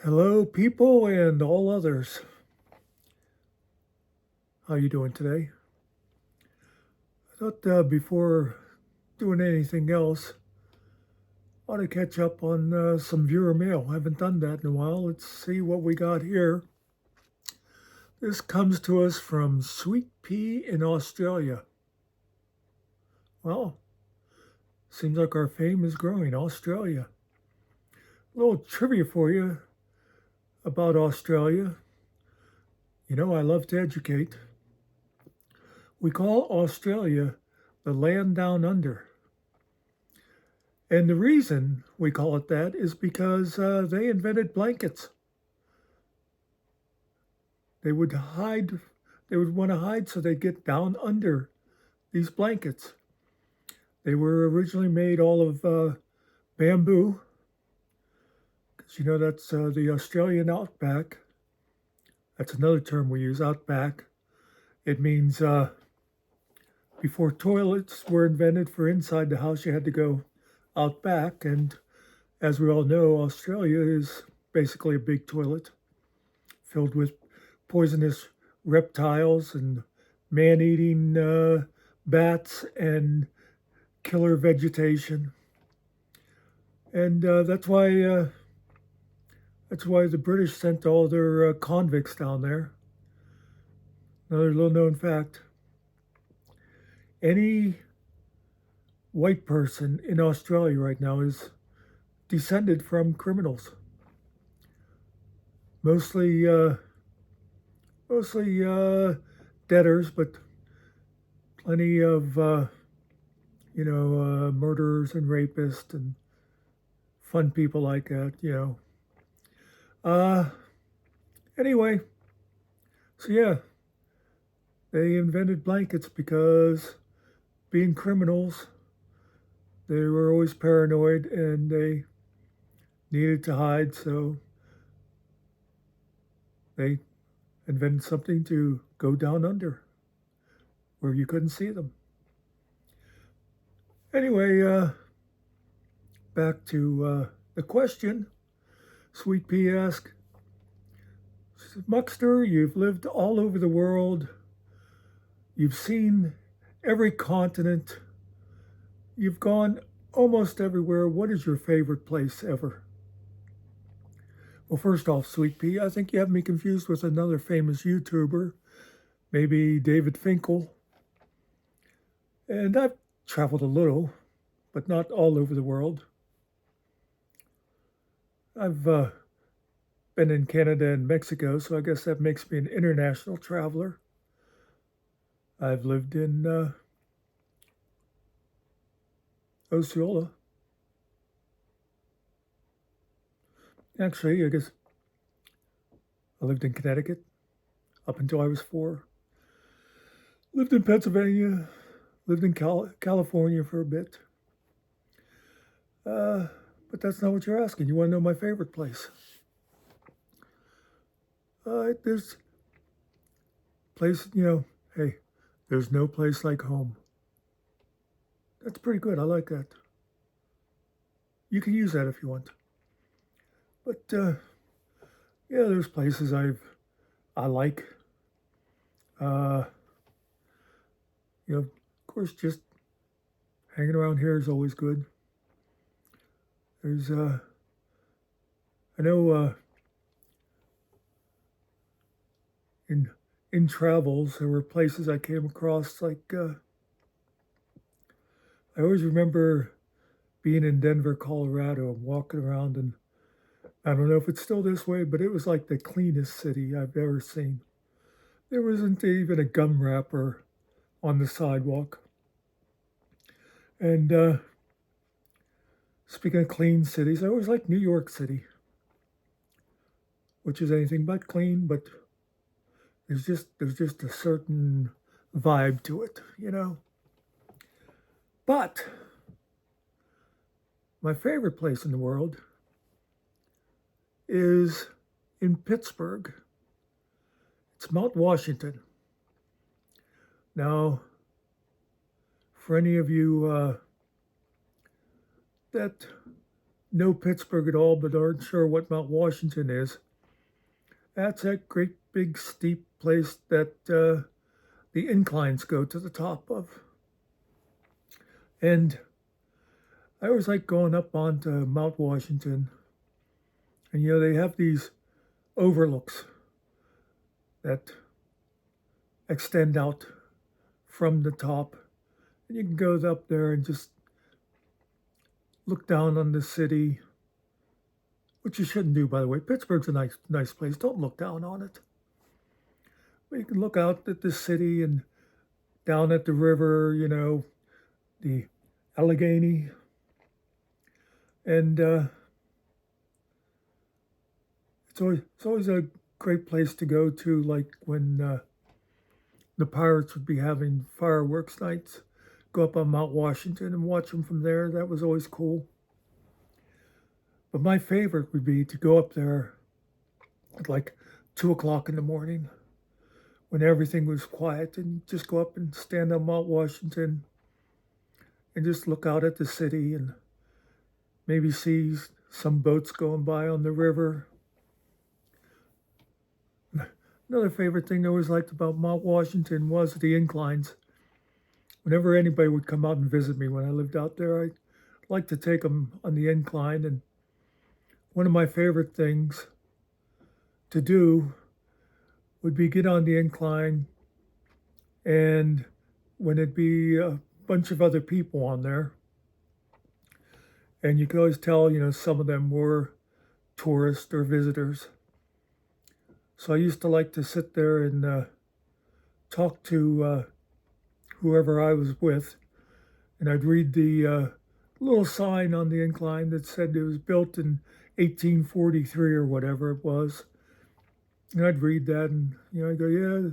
Hello, people and all others. How you doing today? I thought before doing anything else, I ought to catch up on some viewer mail. I haven't done that in a while. Let's see what we got here. This comes to us from Sweet Pea in Australia. Well, seems like our fame is growing. Australia. A little trivia for you about Australia. You know, I love to educate. We call Australia the land down under. And the reason we call it that is because they invented blankets. They would hide, they would want to hide so they'd get down under these blankets. They were originally made all of bamboo, because you know that's the Australian outback. That's another term we use, outback. It means before toilets were invented for inside the house, you had to go out back. And as we all know, Australia is basically a big toilet filled with poisonous reptiles and man-eating bats and killer vegetation. And that's why the British sent all their convicts down there. Another little known fact: any white person in Australia right now is descended from criminals, mostly debtors, but plenty of murderers and rapists and fun people like that. Uh, anyway, so yeah, they invented blankets because being criminals, they were always paranoid and they needed to hide, so they invented something to go down under where you couldn't see them. Anyway, back to the question. Sweet Pea asked, Muckster, you've lived all over the world. You've seen every continent. You've gone almost everywhere. What is your favorite place ever? Well, first off, Sweet Pea, I think you have me confused with another famous YouTuber, maybe David Finkel. And I've traveled a little, but not all over the world. I've been in Canada and Mexico, so I guess that makes me an international traveler. I've lived in Osceola. Actually, I guess I lived in Connecticut up until I was 4. Lived in Pennsylvania. Lived in California for a bit. But that's not what you're asking. You want to know my favorite place? There's place, hey, there's no place like home. That's pretty good. I like that. You can use that if you want. But yeah, there's places I like. Uh, of course, just hanging around here is always good. There's I know in travels there were places I came across like I always remember being in Denver, Colorado, and walking around, and I don't know if it's still this way, but it was like the cleanest city I've ever seen. There wasn't even a gum wrapper on the sidewalk. And speaking of clean cities, I always liked New York City, which is anything but clean, but there's just a certain vibe to it. But my favorite place in the world is in Pittsburgh. It's Mount Washington. Now, for any of you that know Pittsburgh at all but aren't sure what Mount Washington is, that's that great big steep place that the inclines go to the top of. And I always like going up onto Mount Washington. And they have these overlooks that extend out from the top. And you can go up there and just look down on the city, which you shouldn't do, by the way. Pittsburgh's a nice place. Don't look down on it. But you can look out at the city and down at the river, the Allegheny. And it's always a great place to go to, like when the Pirates would be having fireworks nights. Go up on Mount Washington and watch them from there. That was always cool. But my favorite would be to go up there at like 2 o'clock in the morning when everything was quiet and just go up and stand on Mount Washington and just look out at the city and maybe see some boats going by on the river. Another favorite thing I always liked about Mount Washington was the inclines. Whenever anybody would come out and visit me when I lived out there, I'd like to take them on the incline. And one of my favorite things to do would be get on the incline, and when it'd be a bunch of other people on there, and you could always tell, some of them were tourists or visitors. So I used to like to sit there and talk to whoever I was with, and I'd read the little sign on the incline that said it was built in 1843 or whatever it was. And I'd read that and, I'd go, yeah,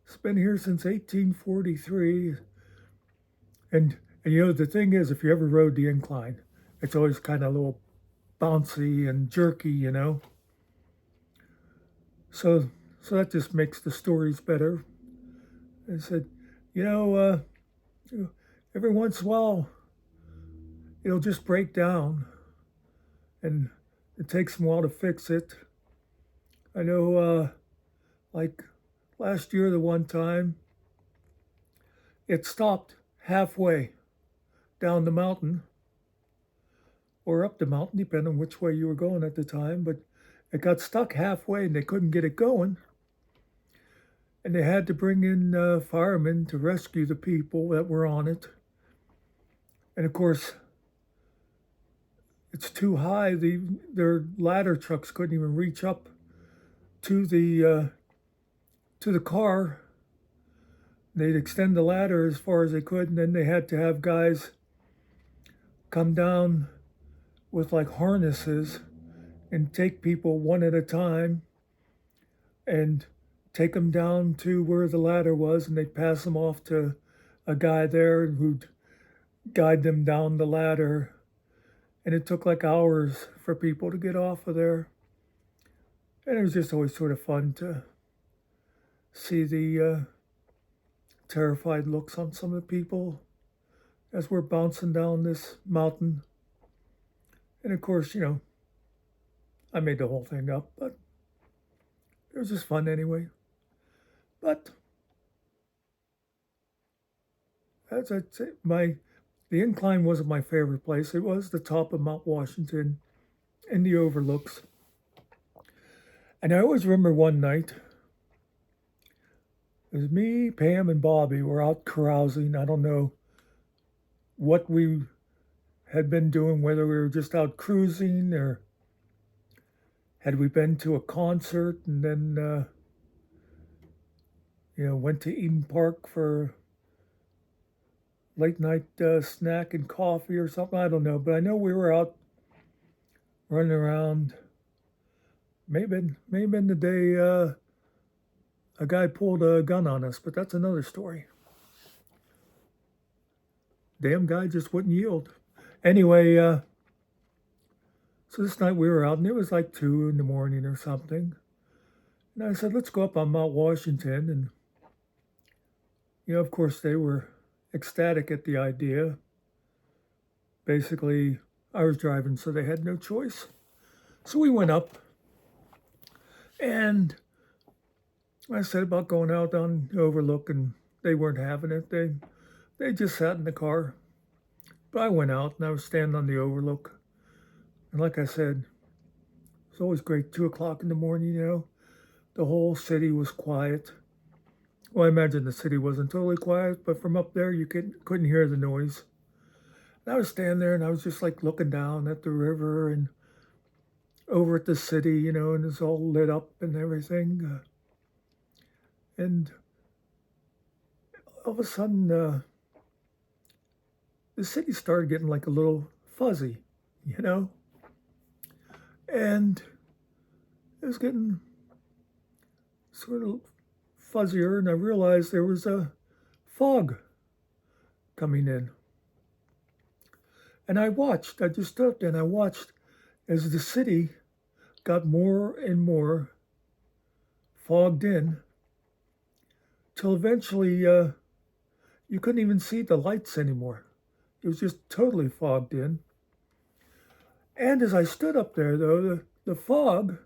it's been here since 1843. And the thing is, if you ever rode the incline, it's always kind of a little bouncy and jerky, So that just makes the stories better. I said, every once in a while, it'll just break down, and it takes them a while to fix it. I know, like last year, the one time, it stopped halfway down the mountain, or up the mountain, depending on which way you were going at the time, but it got stuck halfway and they couldn't get it going. And they had to bring in firemen to rescue the people that were on it. And of course, it's too high. Their ladder trucks couldn't even reach up to the car. They'd extend the ladder as far as they could, and then they had to have guys come down with like harnesses and take people one at a time and take them down to where the ladder was, and they'd pass them off to a guy there who'd guide them down the ladder. And it took like hours for people to get off of there. And it was just always sort of fun to see the terrified looks on some of the people as we're bouncing down this mountain. And of course, I made the whole thing up, but it was just fun anyway. But as I'd say, the incline wasn't my favorite place. It was the top of Mount Washington and the overlooks. And I always remember one night, it was me, Pam, and Bobby were out carousing. I don't know what we had been doing, whether we were just out cruising or had we been to a concert and then, went to Eden Park for late night snack and coffee or something. I don't know, but I know we were out running around. Maybe in the day a guy pulled a gun on us, but that's another story. Damn guy just wouldn't yield. Anyway, so this night we were out, and it was like 2 in the morning or something. And I said, let's go up on Mount Washington. And, of course, they were ecstatic at the idea. Basically, I was driving, so they had no choice. So we went up, and I said about going out on the overlook, and they weren't having it. They just sat in the car. But I went out, and I was standing on the overlook. And like I said, it's always great, 2 o'clock in the morning, the whole city was quiet. Well, I imagine the city wasn't totally quiet, but from up there, you couldn't hear the noise. And I was standing there, and I was just like looking down at the river and over at the city, and it's all lit up and everything. And all of a sudden, the city started getting like a little fuzzy, you know? And it was getting sort of fuzzier, and I realized there was a fog coming in. And I just stood up there and I watched as the city got more and more fogged in till eventually you couldn't even see the lights anymore. It was just totally fogged in. And as I stood up there, though, the fog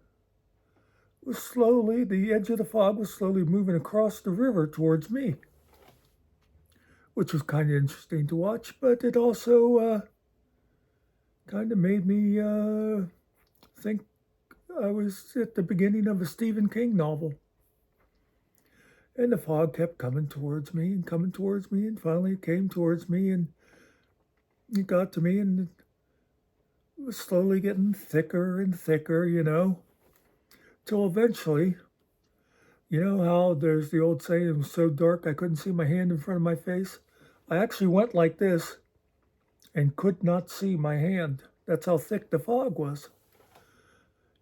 the edge of the fog was slowly moving across the river towards me, which was kind of interesting to watch, but it also kind of made me think I was at the beginning of a Stephen King novel. And the fog kept coming towards me, and finally it came towards me, and it got to me, and it was slowly getting thicker and thicker, till eventually, you know how there's the old saying, it was so dark I couldn't see my hand in front of my face? I actually went like this and could not see my hand. That's how thick the fog was.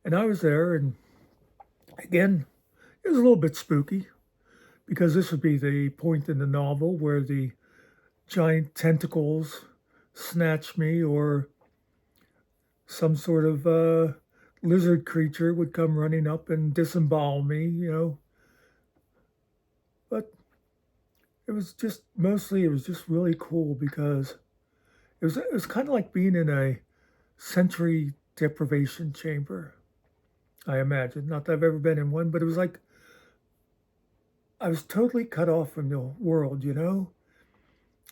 And I was there, and again, it was a little bit spooky, because this would be the point in the novel where the giant tentacles snatch me, or some sort of lizard creature would come running up and disembowel me. But it was just really cool, because it was kind of like being in a sensory deprivation chamber, I imagine. Not that I've ever been in one, but it was like I was totally cut off from the world,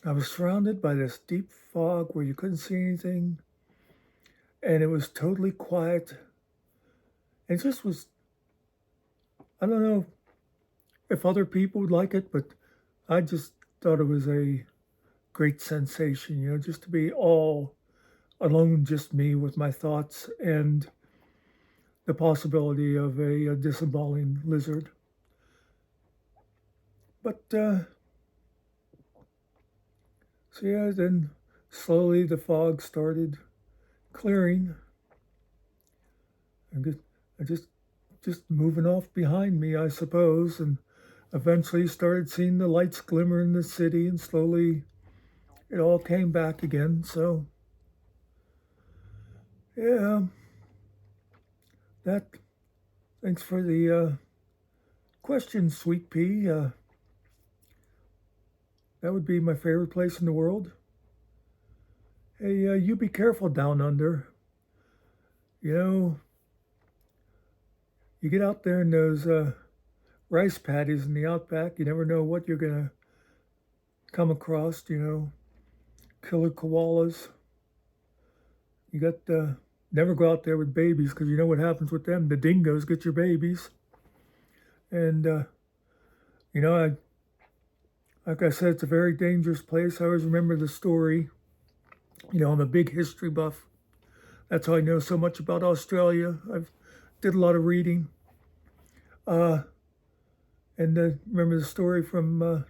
I was surrounded by this deep fog where you couldn't see anything, and it was totally quiet. It just was, I don't know if other people would like it, but I just thought it was a great sensation, just to be all alone, just me with my thoughts and the possibility of a disemboweling lizard. But, so yeah, then slowly the fog started clearing. And I just moving off behind me, I suppose, and eventually started seeing the lights glimmer in the city, and slowly it all came back again. So, yeah, thanks for the question, Sweet Pea. That would be my favorite place in the world. Hey, you be careful down under. You get out there in those rice paddies in the outback, you never know what you're going to come across, killer koalas. You got never go out there with babies, because you know what happens with them. The dingoes get your babies. And, like I said, it's a very dangerous place. I always remember the story. I'm a big history buff. That's how I know so much about Australia. I've did a lot of reading. And remember the story from,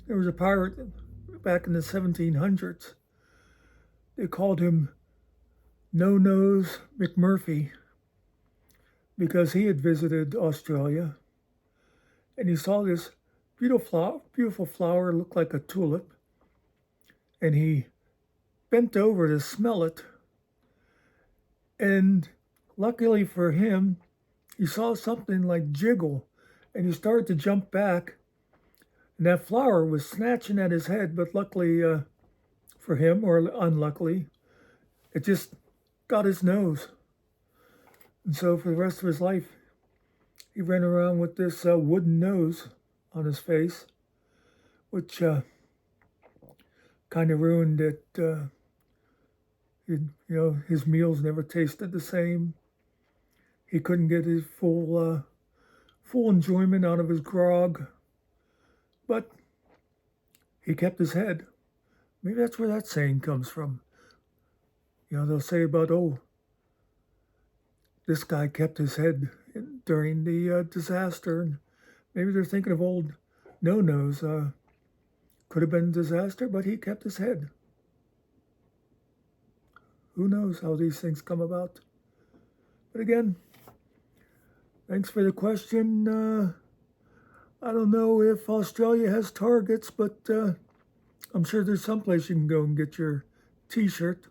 there was a pirate back in the 1700s. They called him No Nose McMurphy, because he had visited Australia, and he saw this beautiful flower, looked like a tulip, and he bent over to smell it. And luckily for him, he saw something like jiggle, and he started to jump back, and that flower was snatching at his head. But luckily for him, or unluckily, it just got his nose. And so for the rest of his life, he ran around with this wooden nose on his face, which kind of ruined it. His meals never tasted the same. He couldn't get his full enjoyment out of his grog, but he kept his head. Maybe that's where that saying comes from. They'll say about, oh, this guy kept his head during the disaster. And maybe they're thinking of old No-Nos. Could have been a disaster, but he kept his head. Who knows how these things come about? But again, thanks for the question. I don't know if Australia has Targets, but I'm sure there's someplace you can go and get your t-shirt.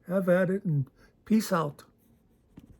Have at it, and peace out.